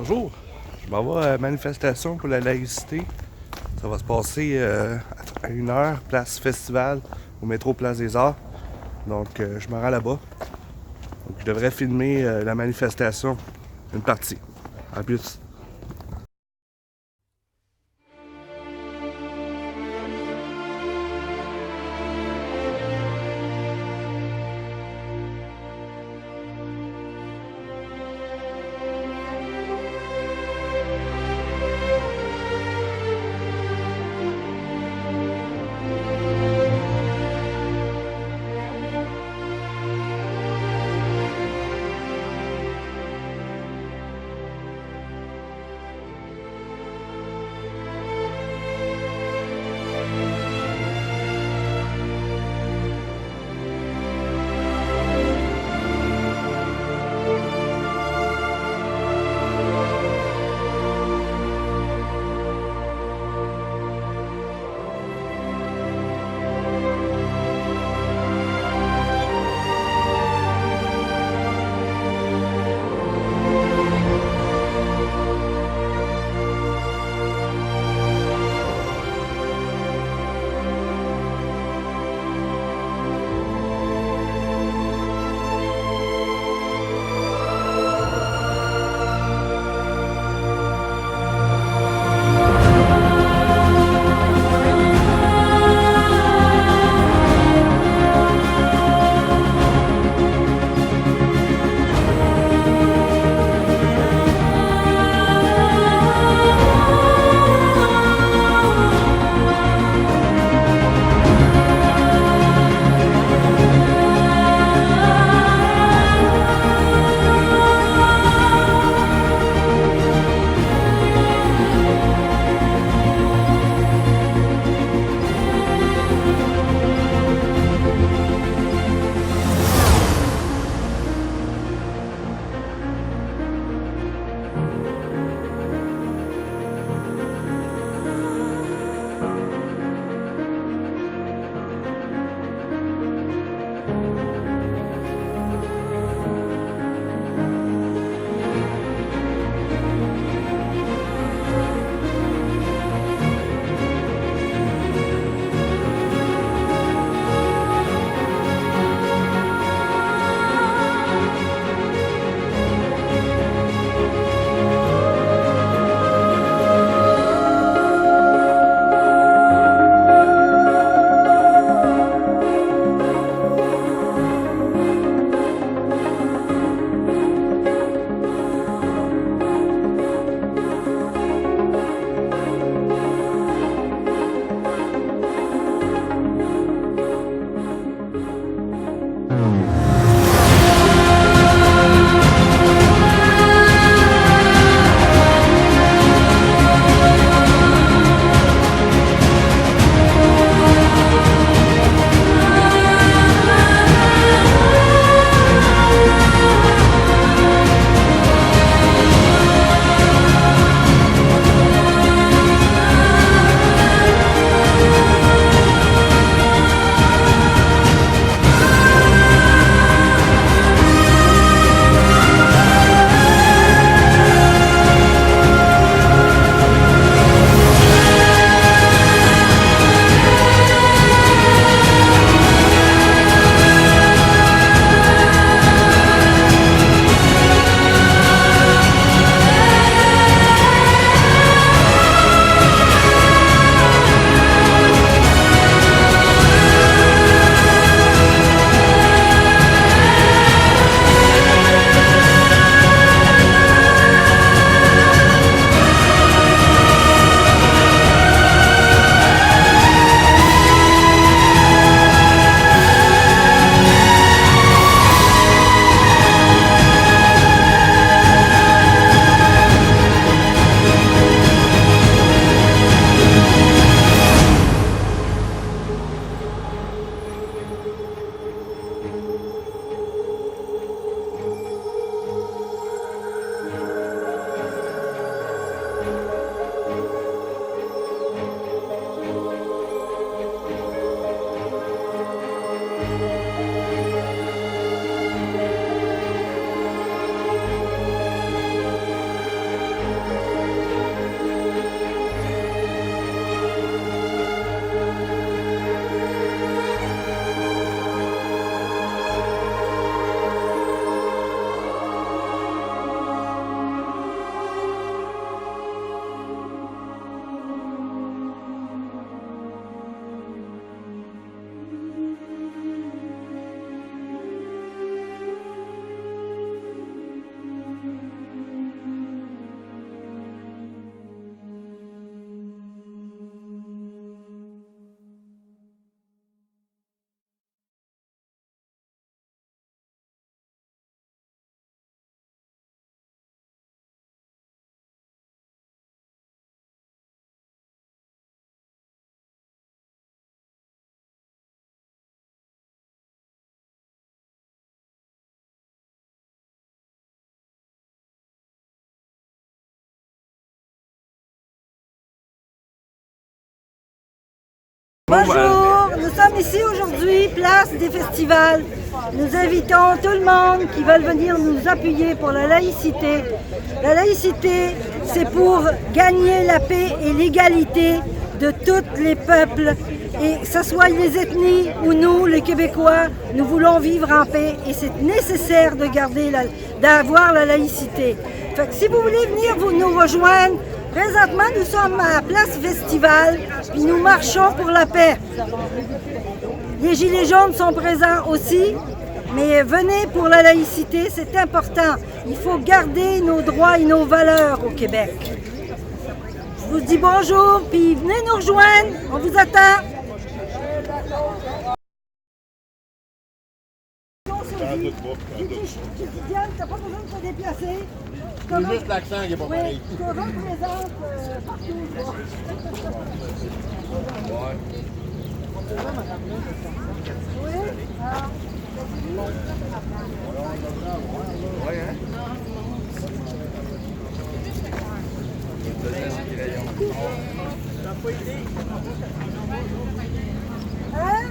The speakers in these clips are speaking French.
Bonjour, je m'en vais à la manifestation pour la laïcité. Ça va se passer à 1 heure, place Festival, au métro Place des Arts. Donc je me rends là-bas. Donc je devrais filmer la manifestation, une partie. À plus. Bonjour, nous sommes ici aujourd'hui, place des festivals. Nous invitons tout le monde qui veulent venir nous appuyer pour la laïcité. La laïcité, c'est pour gagner la paix et l'égalité de tous les peuples, et que ce soit les ethnies ou nous, les Québécois, nous voulons vivre en paix et c'est nécessaire de d'avoir la laïcité. Fait que si vous voulez venir nous rejoindre, présentement nous sommes à la place Festival, puis nous marchons pour la paix. Les Gilets jaunes sont présents aussi, mais venez pour la laïcité, c'est important. Il faut garder nos droits et nos valeurs au Québec. Je vous dis bonjour, puis venez nous rejoindre, on vous attend. Diane, t'as pas besoin de te déplacer. C'est juste l'accent qui est pas pareil. Je te représente partout. Oui. Hein?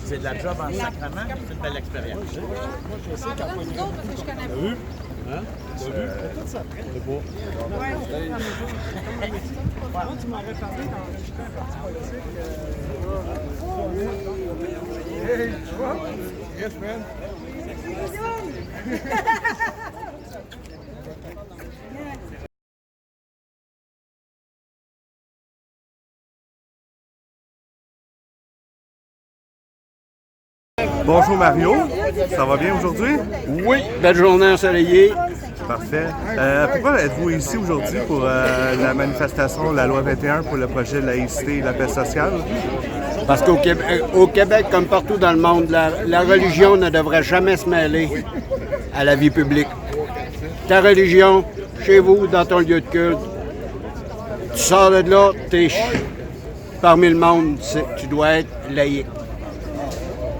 C'est de la job en sacrement, c'est une belle expérience. Moi, je sais qu'à point de vue. T'as vu? Hein? T'as vu? Tout ça après. C'est beau. Tu m'aurais parlé d'enregistrer un parti politique. Hey, tu vois? Yes, man. Bonjour Mario, ça va bien aujourd'hui? Oui, belle journée ensoleillée. Parfait. Pourquoi êtes-vous ici aujourd'hui pour la manifestation de la loi 21 pour le projet de laïcité et la paix sociale? Parce au Québec, comme partout dans le monde, la religion ne devrait jamais se mêler à la vie publique. Ta religion, chez vous, dans ton lieu de culte, tu sors de là, tu es parmi le monde, tu dois être laïque.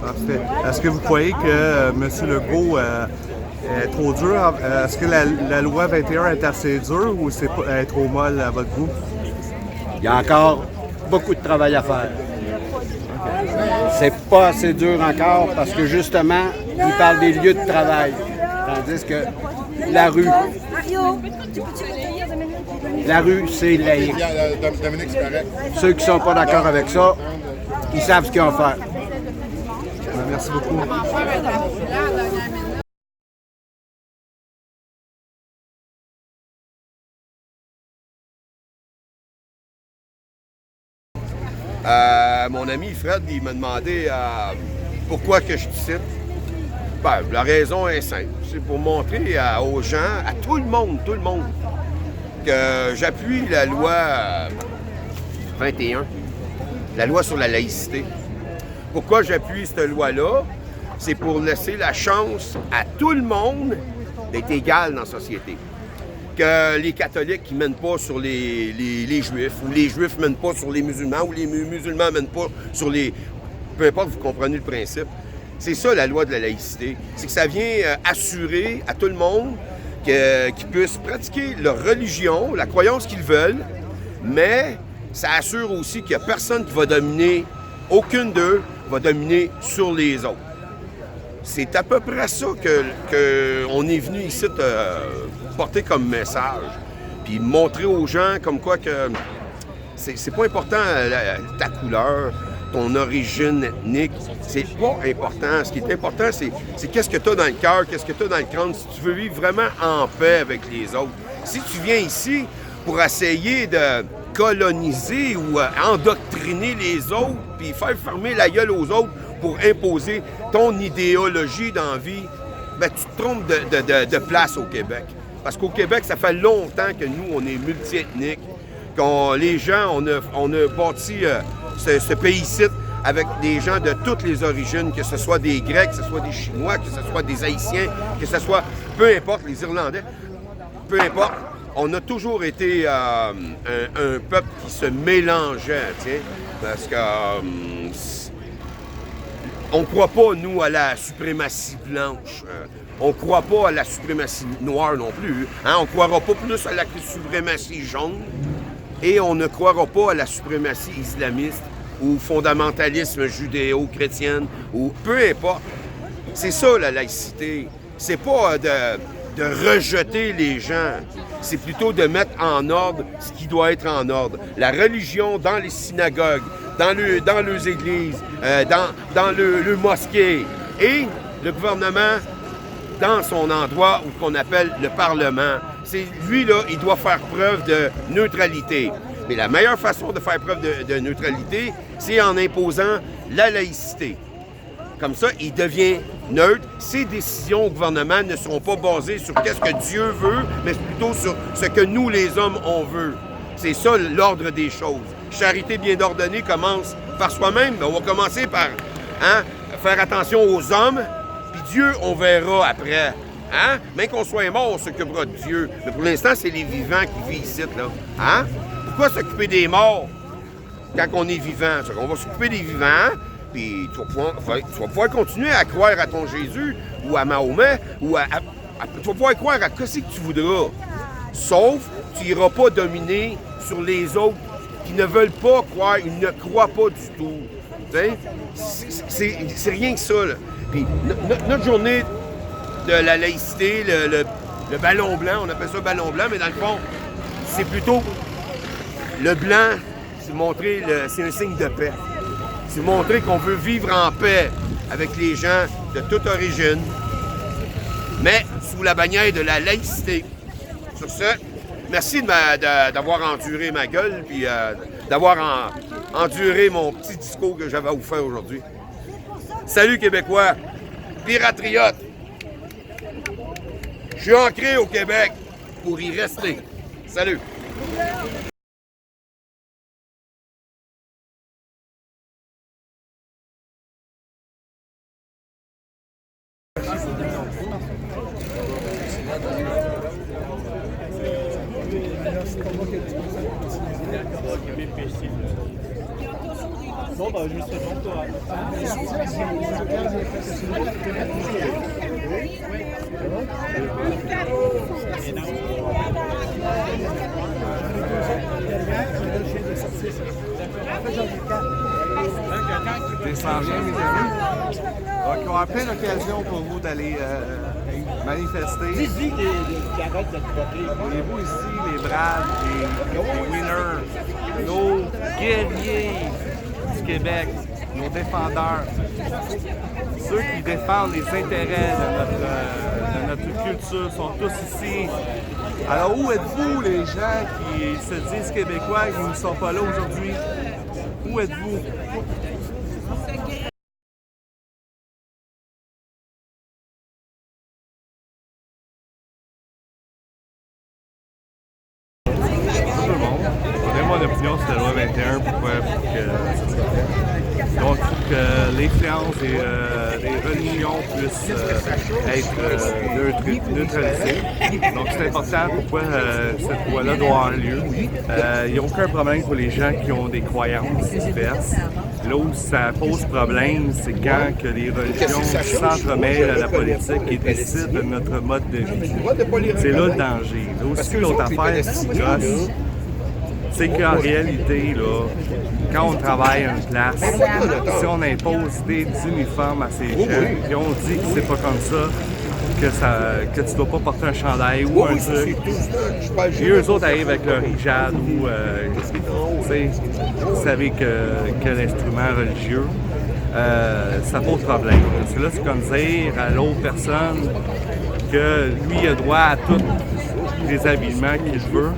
Parfait. Est-ce que vous croyez que M. Legault est trop dur? Est-ce que la loi 21 est assez dure ou c'est trop molle à votre goût? Il y a encore beaucoup de travail à faire. C'est pas assez dur encore parce que justement, il parle des lieux de travail. Tandis que la rue, c'est laïque. Ceux qui ne sont pas d'accord avec ça, ils savent ce qu'ils ont à faire. Merci beaucoup. Mon ami Fred, il m'a demandé pourquoi que je te cite. Ben, la raison est simple. C'est pour montrer aux gens, à tout le monde, que j'appuie la loi 21, la loi sur la laïcité. Pourquoi j'appuie cette loi-là? C'est pour laisser la chance à tout le monde d'être égal dans la société. Que les catholiques ne mènent pas sur les juifs, ou les juifs ne mènent pas sur les musulmans, ou les musulmans ne mènent pas sur les... Peu importe, vous comprenez le principe. C'est ça la loi de la laïcité. C'est que ça vient assurer à tout le monde qu'ils puissent pratiquer leur religion, la croyance qu'ils veulent, mais ça assure aussi qu'il n'y a personne qui va dominer, aucune d'eux va dominer sur les autres. C'est à peu près ça qu'on est venu ici porter comme message. Puis montrer aux gens comme quoi que c'est pas important ta couleur, ton origine ethnique. C'est pas important. Ce qui est important, c'est qu'est-ce que tu as dans le cœur, qu'est-ce que tu as dans le crâne, si tu veux vivre vraiment en paix avec les autres. Si tu viens ici pour essayer de coloniser ou endoctriner les autres, puis faire fermer la gueule aux autres pour imposer ton idéologie dans la vie, ben, tu te trompes de place au Québec. Parce qu'au Québec, ça fait longtemps que nous, on est multiethniques, les gens, on a bâti ce pays-ci avec des gens de toutes les origines, que ce soit des Grecs, que ce soit des Chinois, que ce soit des Haïtiens, que ce soit, peu importe, les Irlandais, peu importe. On a toujours été un peuple qui se mélangeait, tiens, parce que on ne croit pas, nous, à la suprématie blanche. On ne croit pas à la suprématie noire non plus. Hein? On ne croira pas plus à la suprématie jaune. Et on ne croira pas à la suprématie islamiste ou fondamentalisme judéo-chrétien, ou peu importe. C'est ça, la laïcité. C'est pas de rejeter les gens. C'est plutôt de mettre en ordre ce qui doit être en ordre. La religion dans les synagogues, dans les églises, dans le mosquée. Et le gouvernement dans son endroit qu'on appelle le Parlement. Lui, là, il doit faire preuve de neutralité. Mais la meilleure façon de faire preuve de neutralité, c'est en imposant la laïcité. Comme ça, il devient neutre. Ses décisions au gouvernement ne seront pas basées sur qu'est-ce que Dieu veut, mais plutôt sur ce que nous, les hommes, on veut. C'est ça l'ordre des choses. Charité bien ordonnée commence par soi-même. On va commencer par faire attention aux hommes, puis Dieu, on verra après. Hein? Même qu'on soit mort, on s'occupera de Dieu. Mais pour l'instant, c'est les vivants qui vivent ici. Là. Hein? Pourquoi s'occuper des morts quand on est vivant? On va s'occuper des vivants, puis tu vas pouvoir continuer à croire à ton Jésus ou à Mahomet, ou tu vas pouvoir croire à ce que tu voudras. Sauf, tu n'iras pas dominer sur les autres qui ne veulent pas croire, ils ne croient pas du tout. C'est rien que ça. Là. Puis notre journée de la laïcité, le ballon blanc, on appelle ça ballon blanc, mais dans le fond, c'est plutôt le blanc, c'est un signe de paix. C'est montrer qu'on veut vivre en paix avec les gens de toute origine, mais sous la bannière de la laïcité. Sur ce, merci d'avoir enduré ma gueule, puis d'avoir enduré mon petit discours que j'avais à vous faire aujourd'hui. Salut Québécois, piratriotes! Je suis ancré au Québec pour y rester. Salut! Bon, bah, justement, toi. Descends bien, mes amis. Donc, il y aura plein d'occasions pour vous d'aller manifester. Dis-y qui arrêtent de te voter. Voyez-vous ici les braves, les winners, nos guerriers du Québec, nos défendeurs, ceux qui défendent les intérêts de notre culture sont tous ici. Alors où êtes-vous les gens qui se disent québécois et qui ne sont pas là aujourd'hui? Où êtes-vous? Mon opinion sur la loi 21, pourquoi? Donc, il faut que l'influence des religions puisse être neutralisée. Donc, c'est important pourquoi cette loi-là doit avoir lieu. Il n'y a aucun problème pour les gens qui ont des croyances diverses. Là où ça pose problème, c'est quand que les religions s'entremêlent à la politique et décident de notre mode de vie. C'est là le danger. Là aussi, l'autre affaire qui gosse, c'est qu'en réalité, là, quand on travaille à une place, si on impose des uniformes à ces gens, puis on dit que c'est pas comme ça, que tu dois pas porter un chandail ou un truc, puis eux autres arrivent avec leur hijab ou, vous savez quel instrument religieux, ça pose problème. C'est là, c'est comme dire à l'autre personne que lui il a droit à tous les habillements qu'il veut.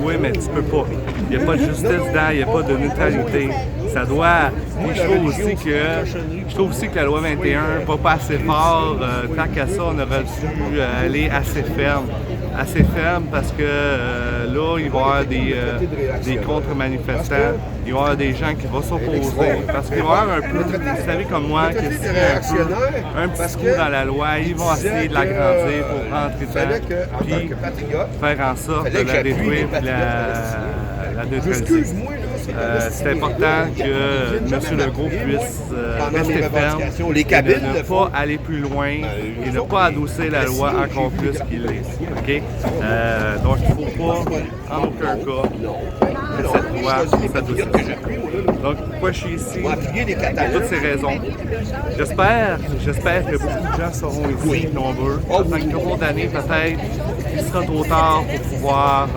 Oui, mais tu peux pas. Il n'y a pas de justice dedans, il n'y a pas de neutralité. Ça doit. Je trouve aussi que la loi 21 n'est pas assez fort. Tant qu'à ça, on aurait dû aller assez ferme. Assez ferme parce que là, il va y avoir des contre-manifestants, il va y avoir des gens qui vont s'opposer. Parce qu'il va y avoir un peu, vous savez comme moi, que s'il y a un petit coup dans la loi, ils vont essayer de l'agrandir pour rentrer dedans, puis faire en sorte de la détruire et la neutraliser. c'est important que M. Legault puisse rester ferme et ne pas aller plus loin et ne pas adoucir la loi encore plus qu'il est. Okay? Donc, il ne faut pas, en aucun cas, que cette loi s'adoucisse. Donc, pourquoi je suis ici? Pour toutes ces raisons. J'espère que beaucoup de gens seront ici nombreux. En tant que cours d'année, peut-être qu'il sera trop tard pour pouvoir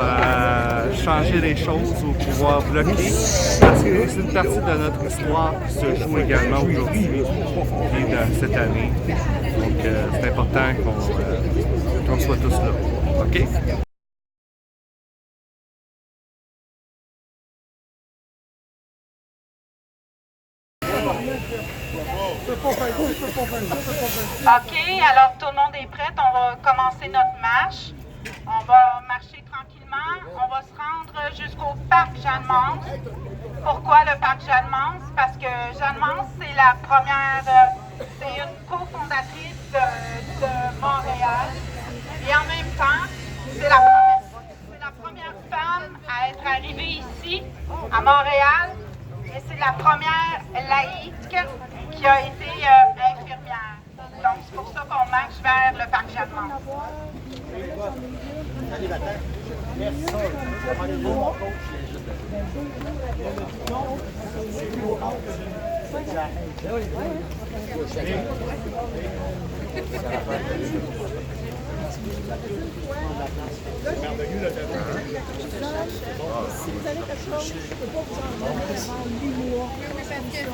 changer les choses ou pouvoir bloquer. Parce que c'est une partie de notre histoire qui se joue également aujourd'hui et dans cette année. Donc, c'est important qu'on soit tous là. OK? OK, alors tout le monde est prêt. On va commencer notre marche. On va marcher tranquillement. On va se rendre jusqu'au parc Jeanne-Mance. Pourquoi le parc Jeanne-Mance? Parce que Jeanne-Mance, c'est la première, c'est une cofondatrice de Montréal. Et en même temps, c'est la première femme à être arrivée ici, à Montréal. Et c'est la première laïque qui a été infirmière. Donc, c'est pour ça qu'on marche vers le parc Jeanne-Mance.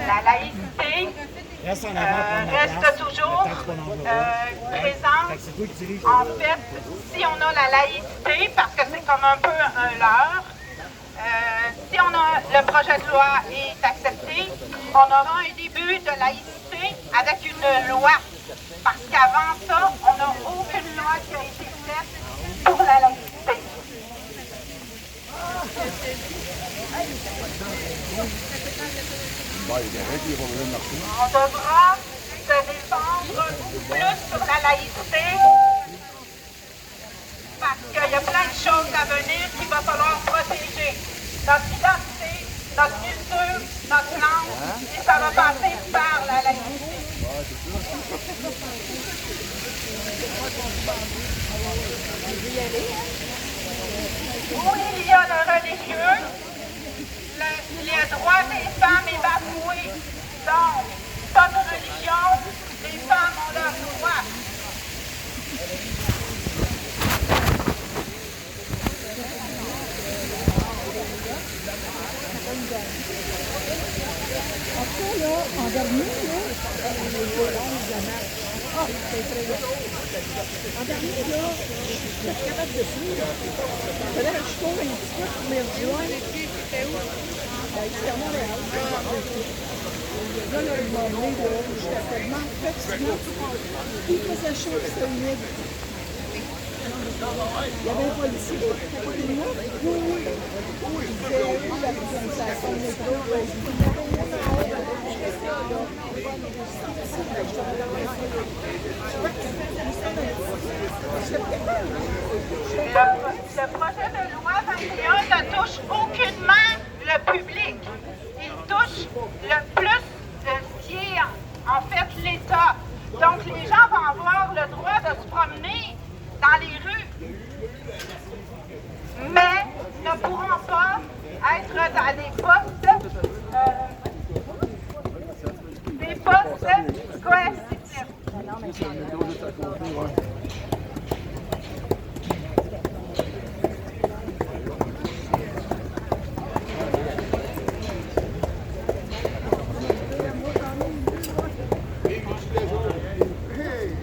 La laïcité reste toujours présente. En fait, si on a la laïcité, parce que c'est comme un peu un leurre, si le projet de loi est accepté, on aura un début de laïcité avec une loi. Parce qu'avant ça, on n'a aucune loi qui a été faite pour la laïcité. On devra se défendre plus sur la laïcité parce qu'il y a plein de choses à venir qu'il va falloir protéger. Notre identité, notre culture, notre langue, et ça va passer par la laïcité. Où il y a le religieux, les droits des femmes est bafoué. Donc, pas de religion, les femmes ont leurs droits. Après, là, en dernier, là, c'est effrayant. En dernier, là, je suis capable de suivre. Il fallait que je cours un petit peu pour me rejoindre. Ici à Montréal. Là, le moment, là, j'étais tellement fatiguée. Il faisait chaud, c'était humide. Il y avait un policier qui était à côté de moi. Oui. Il disait, oui, la station de métro. Le projet de loi 21 ne touche aucunement le public. Il touche le plus ce qui est en fait l'État. Donc les gens vont avoir le droit de se promener dans les rues, mais ne pourront pas être dans des postes coercitifs.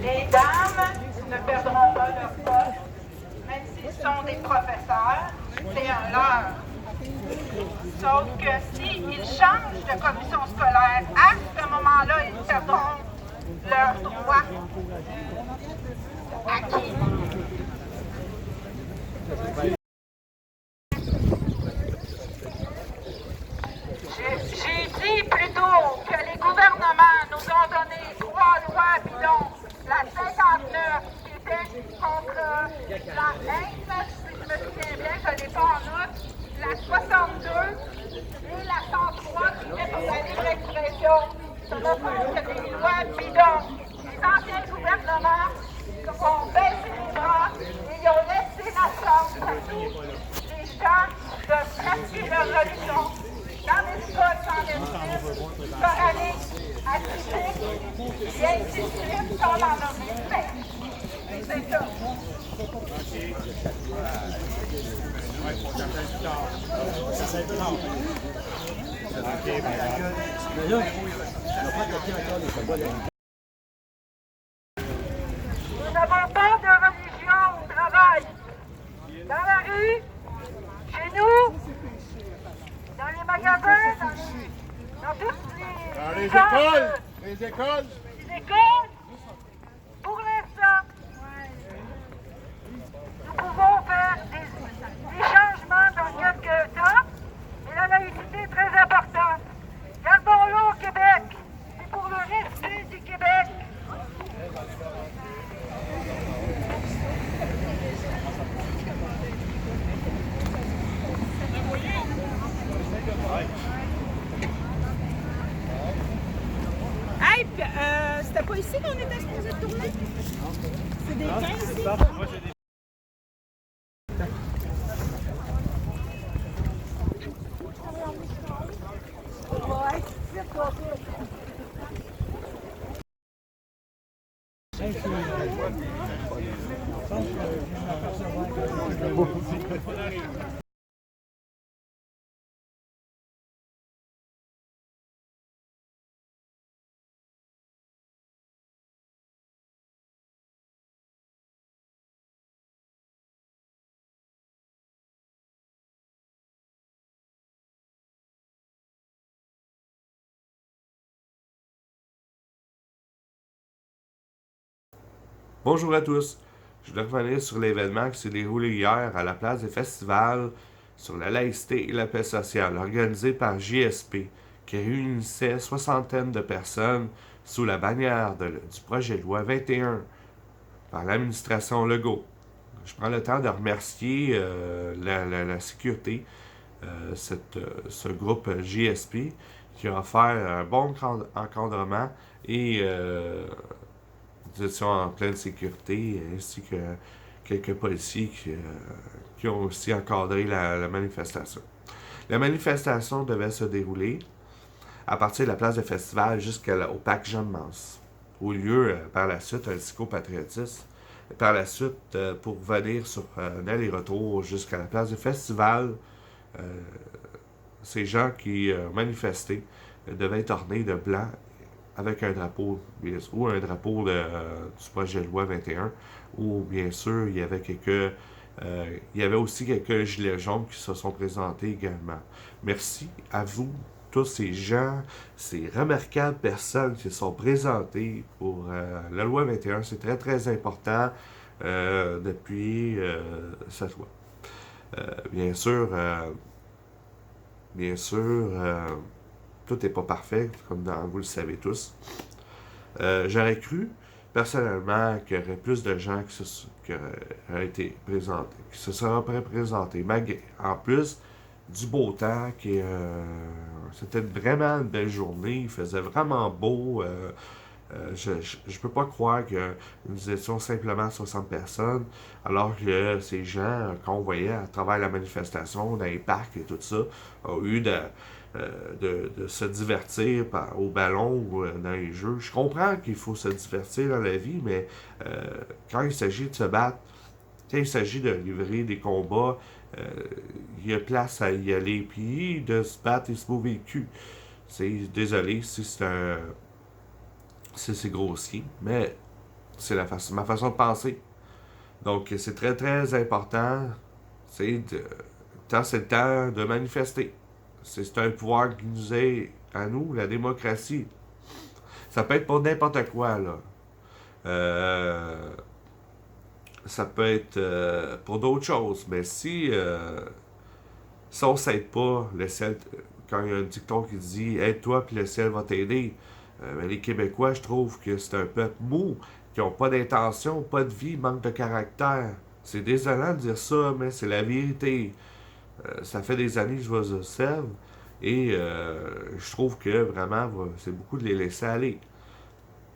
Les dames ne perdront pas leur poste, même s'ils sont des professeurs, c'est un leurre. Sauf que s'ils changent de commission scolaire, à ce moment-là, ils perdront leurs droits acquis. J'ai dit plus tôt que les gouvernements nous ont donné 3 lois bidons. La 59 qui était contre la haine, si je me souviens bien, je ne l'ai pas en outre, la 62 et aller à critique, et ainsi de suite, sans en nommer. C'est ça. Nous n'avons pas de religion au travail. Dans la rue, chez nous, dans les magasins, dans toutes les écoles. Les écoles. Les écoles, pour l'instant, nous pouvons faire des changements dans quelques temps, mais la laïcité est très importante. Gardons-le au Québec. C'est pour le respect du Québec. Hey, c'était pas ici qu'on était supposé tourner? C'est des 15 ici? Bonjour à tous. Je voulais revenir sur l'événement qui s'est déroulé hier à la place des festivals sur la laïcité et la paix sociale, organisé par JSP, qui réunissait soixantaine de personnes sous la bannière du projet de loi 21 par l'administration Legault. Je prends le temps de remercier la sécurité, ce groupe JSP, qui a offert un bon encadrement et nous étions en pleine sécurité, ainsi que quelques policiers qui ont aussi encadré la manifestation. La manifestation devait se dérouler à partir de la place de festival jusqu'au parc Jeanne-Mance, au lieu, par la suite, un psychopatriotisme, par la suite, pour venir sur un aller-retour jusqu'à la place de festival. Ces gens qui manifestaient devaient être ornés de blanc avec un drapeau, ou un drapeau du projet de loi 21, ou bien sûr, il y avait aussi quelques gilets jaunes qui se sont présentés également. Merci à vous, tous ces gens, ces remarquables personnes qui se sont présentées pour la loi 21. C'est très, très important depuis cette loi. Bien sûr, tout n'est pas parfait, comme vous le savez tous. J'aurais cru, personnellement, qu'il y aurait plus de gens qui auraient été présentés, qui se seraient présentés, malgré, en plus du beau temps, c'était vraiment une belle journée, il faisait vraiment beau. Je ne peux pas croire que nous étions simplement 60 personnes, alors que ces gens qu'on voyait à travers la manifestation, dans les parcs et tout ça, ont eu de se divertir au ballon ou dans les jeux. Je comprends qu'il faut se divertir dans la vie, mais quand il s'agit de se battre, quand il s'agit de livrer des combats, il y a place à y aller, puis de se battre et se mouver le cul. Désolé si c'est grossier, mais c'est ma façon de penser. Donc c'est très très important, quand c'est le temps de manifester. C'est un pouvoir qui nous est à nous, la démocratie. Ça peut être pour n'importe quoi, là. Ça peut être pour d'autres choses, mais si on s'aide pas, le ciel, quand il y a un dicton qui dit « Aide-toi, puis le ciel va t'aider », mais les Québécois, je trouve que c'est un peuple mou, qui n'ont pas d'intention, pas de vie, manque de caractère. C'est désolant de dire ça, mais c'est la vérité. Ça fait des années que je vous observe et je trouve que vraiment, c'est beaucoup de les laisser aller.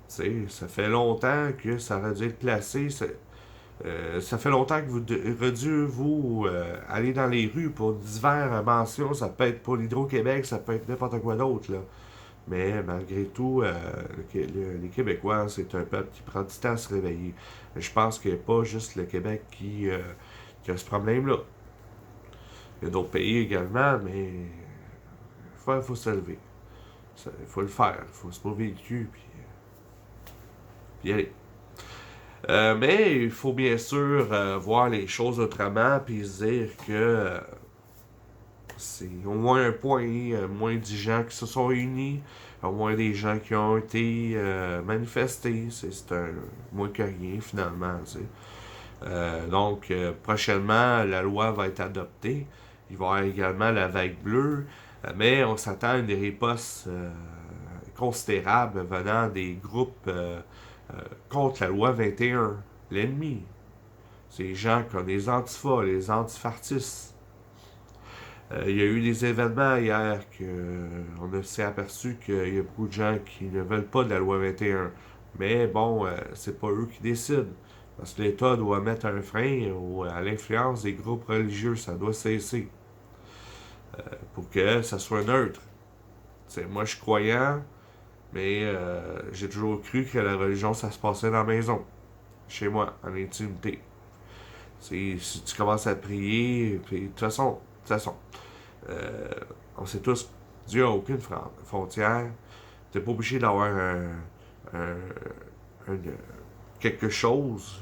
Ça fait longtemps que ça aurait dû être placé. Ça fait longtemps que vous aurez dû aller dans les rues pour divers mentions. Ça peut être pour l'Hydro-Québec, ça peut être n'importe quoi d'autre, là. Mais malgré tout, les Québécois, c'est un peuple qui prend du temps à se réveiller. Je pense qu'il n'y a pas juste le Québec qui a ce problème-là. Il y a d'autres pays également, mais il faut se lever. Il faut le faire. Il faut se lever le cul, puis y aller. Mais il faut bien sûr voir les choses autrement, puis se dire que c'est au moins un point, moins de gens qui se sont réunis, au moins des gens qui ont été manifestés. C'est moins que rien, finalement. Donc, prochainement, la loi va être adoptée. Il va y avoir également la vague bleue, mais on s'attend à une riposte considérable venant des groupes contre la loi 21. L'ennemi. Ces gens comme les antifas, les antifartistes. Il y a eu des événements hier qu'on s'est aperçu qu'il y a beaucoup de gens qui ne veulent pas de la loi 21. Mais bon, c'est pas eux qui décident. Parce que l'État doit mettre un frein à l'influence des groupes religieux. Ça doit cesser. Pour que ça soit neutre. Moi, je suis croyant, mais j'ai toujours cru que la religion, ça se passait dans la maison. Chez moi, en intimité. Si tu commences à prier, puis de toute façon, on sait tous, Dieu n'a aucune frontière. Tu n'es pas obligé d'avoir quelque chose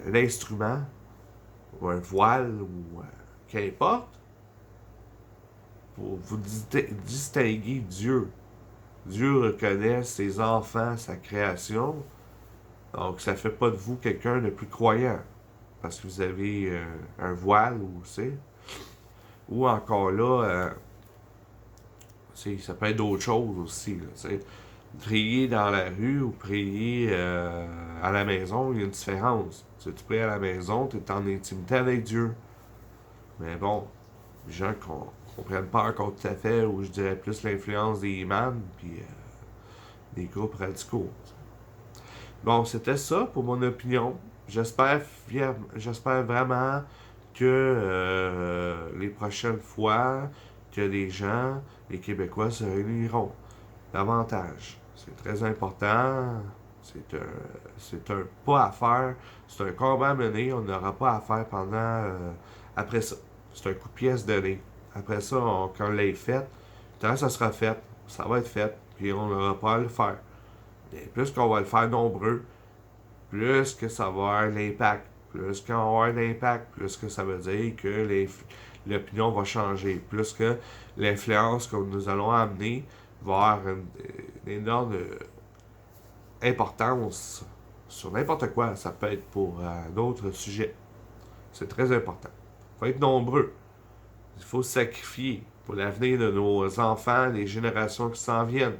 un instrument, ou un voile, ou qu'importe, pour vous distinguer Dieu. Dieu reconnaît ses enfants, sa création. Donc, ça fait pas de vous quelqu'un de plus croyant. Parce que vous avez un voile, ou encore là, ça peut être d'autres choses aussi. Là, prier dans la rue ou prier à la maison, il y a une différence. Tu pries à la maison, tu es en intimité avec Dieu. Mais bon, les gens ne comprennent pas encore tout à fait, ou je dirais plus l'influence des imams, puis des groupes radicaux. Bon, c'était ça pour mon opinion. J'espère vraiment que les prochaines fois que les gens, les Québécois, se réuniront davantage. C'est très important. C'est un pas à faire. C'est un combat à mener. On n'aura pas à faire après ça. C'est un coup de pièce donné. Après ça, quand on l'a fait, quand ça sera fait, ça va être fait, puis on n'aura pas à le faire. Et plus qu'on va le faire nombreux, plus que ça va avoir l'impact. Plus qu'on va avoir l'impact, plus que ça veut dire que l'opinion va changer. Plus que l'influence que nous allons amener va avoir une énorme importance sur n'importe quoi. Ça peut être pour d'autres sujets. C'est très important. Il faut être nombreux. Il faut se sacrifier pour l'avenir de nos enfants, les générations qui s'en viennent.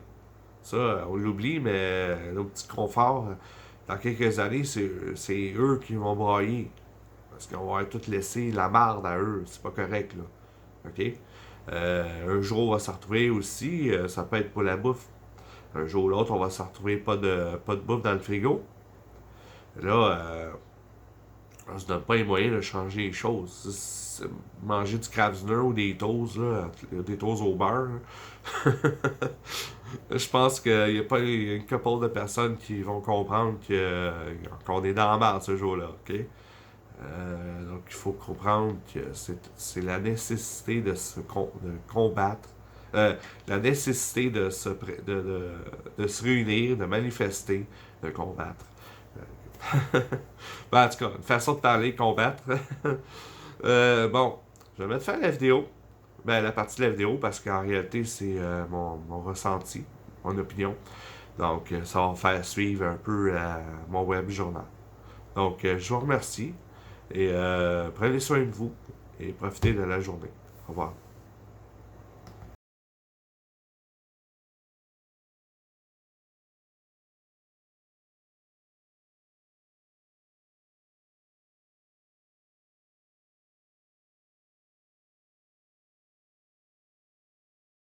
Ça, on l'oublie, mais nos petits conforts, dans quelques années, c'est eux qui vont brailler. Parce qu'on va tout laisser la marde à eux. C'est pas correct, là. OK? Un jour, on va se retrouver aussi, ça peut être pour la bouffe. Un jour ou l'autre, on va se retrouver pas de bouffe dans le frigo. Là, on se donne pas les moyens de changer les choses. Manger du Kraft Dinner ou des toasts, là, des toasts au beurre. Je pense qu'il y a une couple de personnes qui vont comprendre qu'on est dans la merde ce jour-là, OK? Donc, il faut comprendre que c'est la nécessité de se combattre, la nécessité de se réunir, de manifester, de combattre. En tout cas, une façon de parler, combattre. Bon, je vais mettre fin à la vidéo. La partie de la vidéo, parce qu'en réalité, c'est mon ressenti, mon opinion. Donc, ça va faire suivre un peu mon web journal. Donc, je vous remercie et prenez soin de vous et profitez de la journée. Au revoir.